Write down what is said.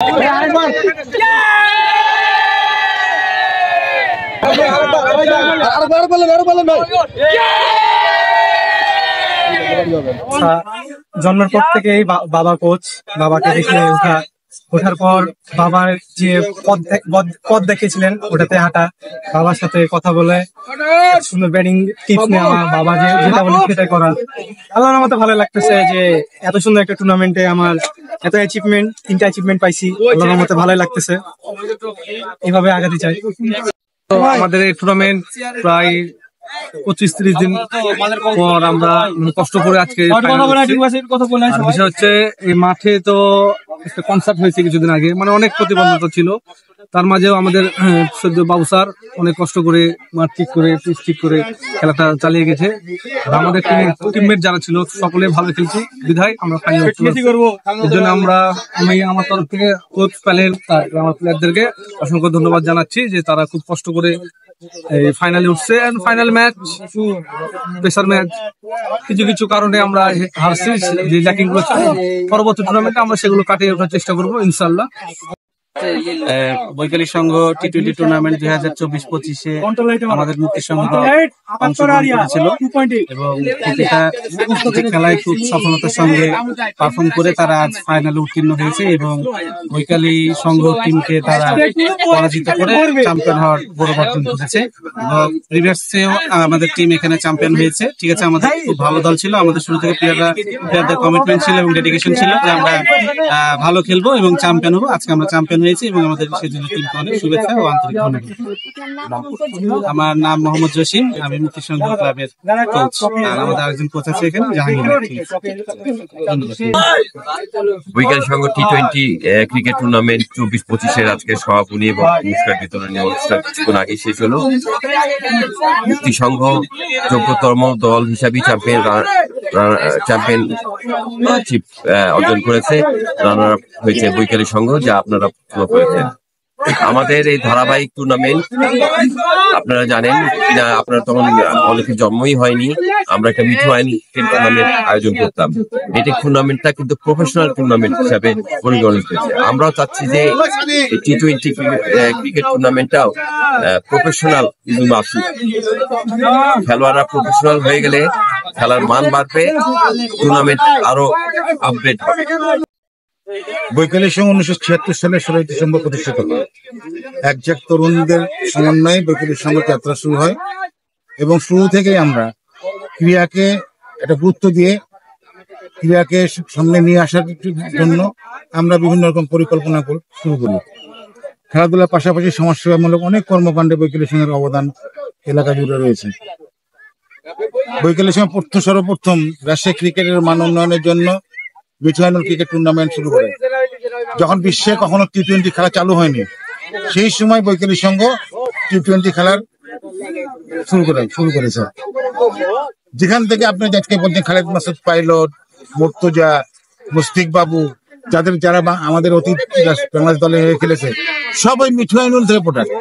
জন্মের পর থেকেই বাবা কোচ, বাবাকে দেখে ওঠার পর বাবার যে পথ দেখিয়েছিলেন ওটাতে হাঁটা, বাবার সাথে কথা বলে সুন্দর ব্যাটিং টিপস নেওয়া, বাবা যেটা বলে সেটাই করা। আল্লাহর মতো ভালো লাগতেছে যে এত সুন্দর একটা টুর্নামেন্টে আমার এত অ্যাচিভমেন্ট, 3টা অ্যাচিভমেন্ট পাইছি। আল্লাহর মতো ভালোই লাগতেছে, এইভাবে আগাতে চাই। আমাদের এই টুর্নামেন্ট প্রায় 25-30 দিন পর আমরা কষ্ট করে আজকে বিষয় হচ্ছে এই মাঠে তো একটা কনসার্ট হয়েছে কিছুদিন আগে, মানে অনেক প্রতিবন্ধকতা ছিল, তার মাঝেও আমাদের সদ্য বাবু স্যার অনেক কষ্ট করে মাঠ ঠিক করে পিচ ঠিক করে খেলাটা চালিয়ে গেছে। আমাদের টিমমেট যারা ছিল সকলে ভালো খেলছে বিধায় আমরা ফাইনাল করবো। এর জন্য আমি আমার তরফ থেকে কোচ প্যানেল আমার প্লেয়ারদেরকে অসংখ্য ধন্যবাদ জানাচ্ছি যে তারা খুব কষ্ট করে ফাইনালে উঠছে। ফাইনাল ম্যাচ প্রেসার ম্যাচ, কিছু কিছু কারণে আমরা হারছি, যে ল্যাকিং গুলো পরবর্তী টুর্নামেন্টে আমরা সেগুলো কাটিয়ে ওঠার চেষ্টা করবো ইনশাল্লাহ। বৈকালিক সংঘ টি-20 টুর্নামেন্ট 2024-25-এ আমাদের মুক্তি সংঘ অংশগ্রহণ করেছিল এবং প্রতিটা খেলায় খুব সফলতার সঙ্গে পারফর্ম করে তারা আজ ফাইনালে উত্তীর্ণ হয়েছে এবং বৈকালী সংঘ টিমকে তারা পরাজিত করে চ্যাম্পিয়ন হওয়ার গৌরব অর্জন করেছে। প্রিভিয়াসেও আমাদের টিম এখানে চ্যাম্পিয়ন হয়েছে। ঠিক আছে, আমাদের খুব ভালো দল ছিল, আমাদের শুরু থেকে প্লেয়ারদের কমিটমেন্ট ছিল এবং ডেডিকেশন ছিল যে আমরা ভালো খেলবো এবং চ্যাম্পিয়ন হবো। আজকে আমরা চ্যাম্পিয়ন হয়েছি এবং আমাদের সেজন্য টিমকে অনেক শুভেচ্ছা ও আন্তরিক ধন্যবাদ। আমার নাম মোহাম্মদ জসিম, আমি মুক্তি সংঘ ক্লাবের কোচ, আর আমাদের আরেকজন কোচ আছে এখানে জাহাঙ্গীর। বৈকাল সংঘ টি-20 ক্রিকেট টুর্নামেন্ট 24-25-এর আজকে সমাপনী এবং পুরস্কার বিতরণী অনুষ্ঠান কিছুক্ষণ আগে শেষ হলো। মুক্তি সংঘ যোগ্যতম দল হিসাবে চ্যাম্পিয়নশিপ অর্জন করেছে। রানার আপ হয়েছে বৈকালী সংঘ, যা আপনারা করেছেন। আমাদের এই ধারাবাহিক টুর্নামেন্ট আপনারা জানেন কিনা, আপনারা তখন অনেকের জন্মই হয়নি, আমরা একটা মিঠু আইন টুর্নামেন্ট আয়োজন করতাম। এটি টুর্নামেন্টটা কিন্তু প্রফেশনাল টুর্নামেন্ট হিসাবে পরিগণিত হয়েছে। আমরাও চাচ্ছি যে টি-20 ক্রিকেট টুর্নামেন্টটাও প্রফেশনাল আসুক। খেলোয়াড়রা প্রফেশনাল হয়ে গেলে খেলার মান বাড়বে, টুর্নামেন্ট আরো আপগ্রেড হবে। বৈকালী সংঘ 1976 সালে 16 ডিসেম্বর প্রতিষ্ঠিত হয়। একজাক তরুণদের সমন্বয়ে বৈকালী সংঘ যাত্রা শুরু হয় এবং শুরু থেকেই আমরা ক্রীড়াকে একটা গুরুত্ব দিয়ে ক্রীড়াকে সামনে নিয়ে আসার জন্য আমরা বিভিন্ন রকম পরিকল্পনা শুরু করি। খেলাধুলার পাশাপাশি সমাজসেবামূলক অনেক কর্মকাণ্ডে বৈকালী সংঘের অবদান এলাকা জুড়ে রয়েছে। বৈকালী সংঘ সর্বপ্রথম রাজশাহী ক্রিকেটের মান উন্নয়নের জন্য মিঠু আইনুল ক্রিকেট টুর্নামেন্ট শুরু করে। যখন বিশ্বে কখনো টি-20 খেলা চালু হয়নি, সেই সময় বৈকালী সংঘ টি-20 খেলার শুরু করেছে। যেখান থেকে আপনি আজকে বলছেন খালেদ মাসুদ পাইলট, মুর্তজা, মুশফিক বাবু, যারা আমাদের অতীত বাংলাদেশ দলে খেলেছে, সবাই মিঠু আইনুল থেকে প্রোডাক্ট।